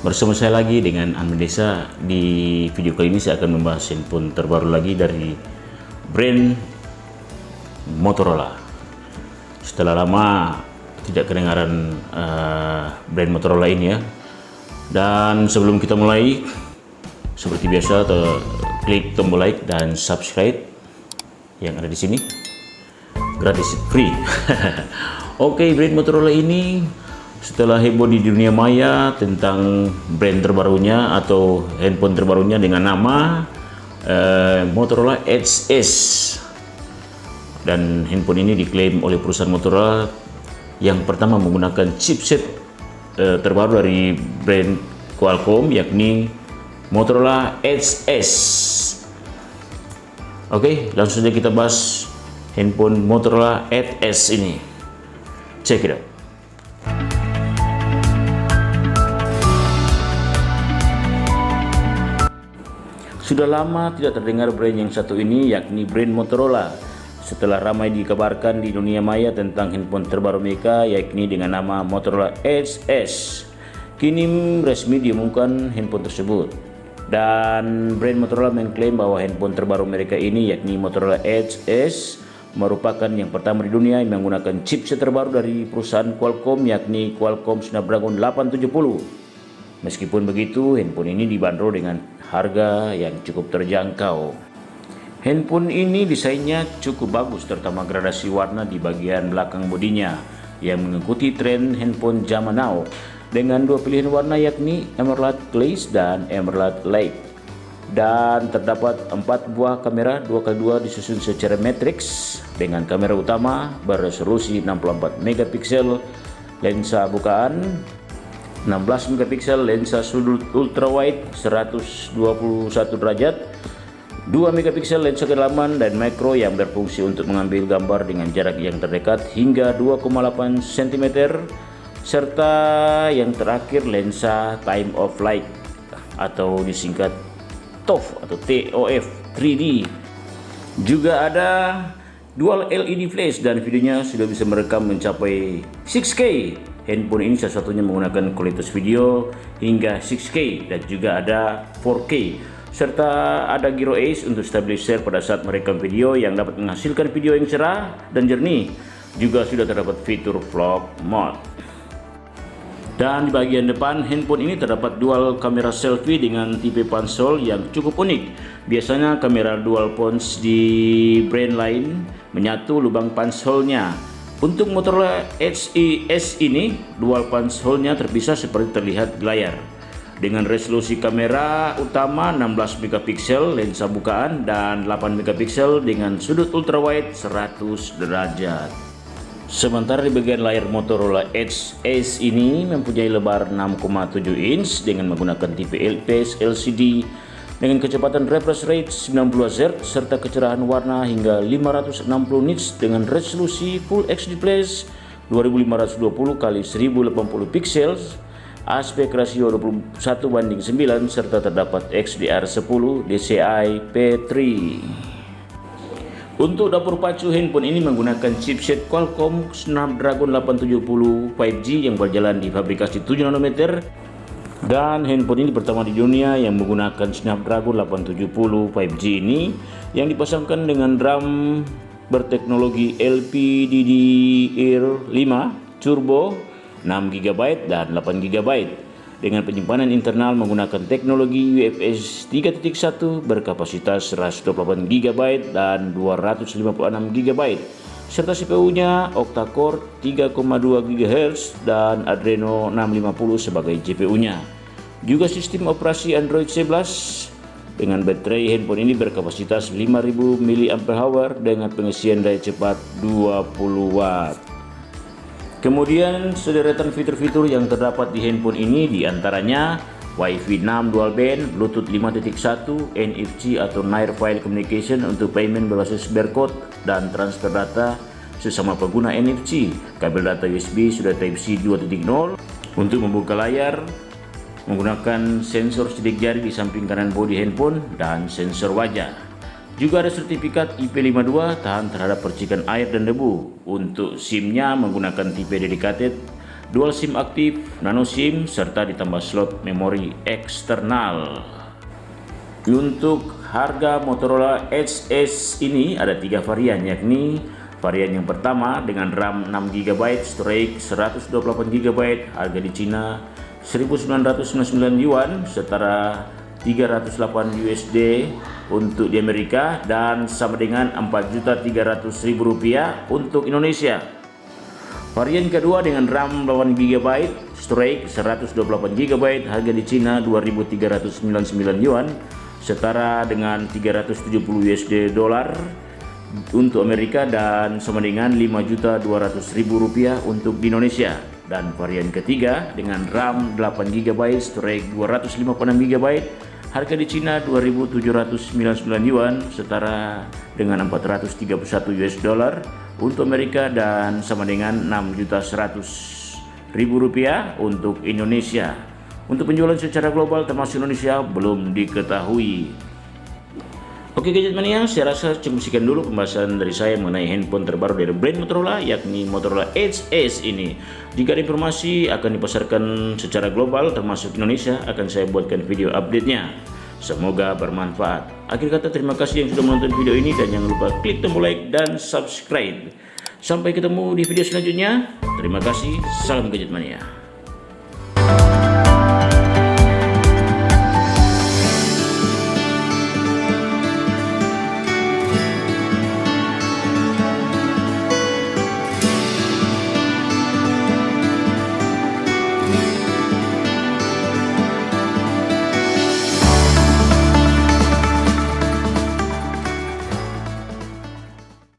Bersama saya lagi dengan Anme Desa. Di video kali ini saya akan membahas handphone terbaru lagi dari brand Motorola. Setelah lama tidak kedengaran brand Motorola ini ya. Dan sebelum kita mulai, seperti biasa, klik tombol like dan subscribe yang ada di sini, gratis, free. Oke, brand Motorola ini setelah heboh di dunia maya tentang brand terbarunya atau handphone terbarunya dengan nama Motorola Edge S, dan handphone ini diklaim oleh perusahaan Motorola yang pertama menggunakan chipset terbaru dari brand Qualcomm, yakni Motorola Edge S. Oke, langsung saja kita bahas handphone Motorola Edge S ini. Check it out. Sudah lama tidak terdengar brand yang satu ini, yakni brand Motorola. Setelah ramai dikabarkan di dunia maya tentang handphone terbaru mereka, yakni dengan nama Motorola Edge S, kini resmi diumumkan handphone tersebut. Dan brand Motorola mengklaim bahwa handphone terbaru mereka ini, yakni Motorola Edge S, merupakan yang pertama di dunia yang menggunakan chipset terbaru dari perusahaan Qualcomm, yakni Qualcomm Snapdragon 870. Meskipun begitu, handphone ini dibanderol dengan harga yang cukup terjangkau. Handphone ini desainnya cukup bagus, terutama gradasi warna di bagian belakang bodinya yang mengikuti tren handphone zaman now dengan dua pilihan warna, yakni Emerald Glaze dan Emerald Lake. Dan terdapat 4 buah kamera 2x2 disusun secara matriks dengan kamera utama beresolusi 64 megapiksel, lensa bukaan 16 megapiksel, lensa sudut ultrawide 121 derajat, 2 megapiksel lensa kedalaman dan makro yang berfungsi untuk mengambil gambar dengan jarak yang terdekat hingga 2,8 cm, serta yang terakhir lensa time of flight atau disingkat TOF atau TOF 3D. Juga ada dual LED flash dan videonya sudah bisa merekam mencapai 6K. Handphone ini salah satunya menggunakan kualitas video hingga 6K dan juga ada 4K, serta ada gyro ace untuk stabilizer pada saat merekam video yang dapat menghasilkan video yang cerah dan jernih. Juga sudah terdapat fitur vlog mode. Dan di bagian depan handphone ini terdapat dual kamera selfie dengan tipe pansel yang cukup unik. Biasanya kamera dual pons di brand lain menyatu lubang panselnya. Untuk Motorola Edge S ini, dual panselnya terpisah seperti terlihat di layar. Dengan resolusi kamera utama 16 megapiksel, lensa bukaan, dan 8 megapiksel dengan sudut ultrawide 100 derajat. Sementara di bagian layar Motorola Edge S ini mempunyai lebar 6,7 inch dengan menggunakan tipe IPS LCD dengan kecepatan refresh rate 90 Hz serta kecerahan warna hingga 560 nits dengan resolusi Full HD Plus 2520 x 1080 pixels, aspek rasio 21:9 serta terdapat XDR10 DCI P3. Untuk dapur pacu, handphone ini menggunakan chipset Qualcomm Snapdragon 870 5G yang berjalan di fabrikasi 7 nanometer, dan handphone ini pertama di dunia yang menggunakan Snapdragon 870 5G ini yang dipasangkan dengan RAM berteknologi LPDDR5 Turbo 6GB dan 8GB dengan penyimpanan internal menggunakan teknologi UFS 3.1 berkapasitas 128GB dan 256GB, serta CPU-nya octa-core 3,2 GHz dan Adreno 650 sebagai GPU-nya. Juga sistem operasi Android 11 dengan baterai handphone ini berkapasitas 5000 mAh dengan pengisian daya cepat 20 Watt. Kemudian sederetan fitur-fitur yang terdapat di handphone ini diantaranya Wi-Fi 6 dual band, Bluetooth 5.1, NFC atau Near File Communication untuk payment berbasis barcode dan transfer data sesama pengguna NFC, kabel data USB sudah Type-C 2.0 untuk membuka layar menggunakan sensor sidik jari di samping kanan bodi handphone dan sensor wajah. Juga ada sertifikat IP52 tahan terhadap percikan air dan debu. Untuk SIM-nya menggunakan tipe dedicated dual SIM aktif, nano SIM, serta ditambah slot memori eksternal. Untuk harga Motorola Edge S ini ada 3 varian, yakni varian yang pertama dengan RAM 6GB, storage 128GB, harga di Cina 1999 yuan, setara 308 USD untuk di Amerika, dan sama dengan 4.300.000 rupiah untuk Indonesia. Varian kedua dengan RAM 8GB, storage 128GB, harga di Cina 2.399 yuan, setara dengan 370 USD dolar untuk Amerika, dan sama dengan 5.200.000 rupiah untuk di Indonesia. Dan varian ketiga dengan RAM 8GB, storage 256GB, harga di Cina 2.799 yuan, setara dengan 431 US dollar untuk Amerika, dan sama dengan 6.100.000 rupiah untuk Indonesia. Untuk penjualan secara global termasuk Indonesia belum diketahui. Oke Gadget Mania, saya rasa cukup sekian dulu pembahasan dari saya mengenai handphone terbaru dari brand Motorola, yakni Motorola Edge S ini. Jika ada informasi akan dipasarkan secara global termasuk Indonesia, akan saya buatkan video update-nya. Semoga bermanfaat. Akhir kata, terima kasih yang sudah menonton video ini, dan jangan lupa klik tombol like dan subscribe. Sampai ketemu di video selanjutnya. Terima kasih, salam Gadget Mania.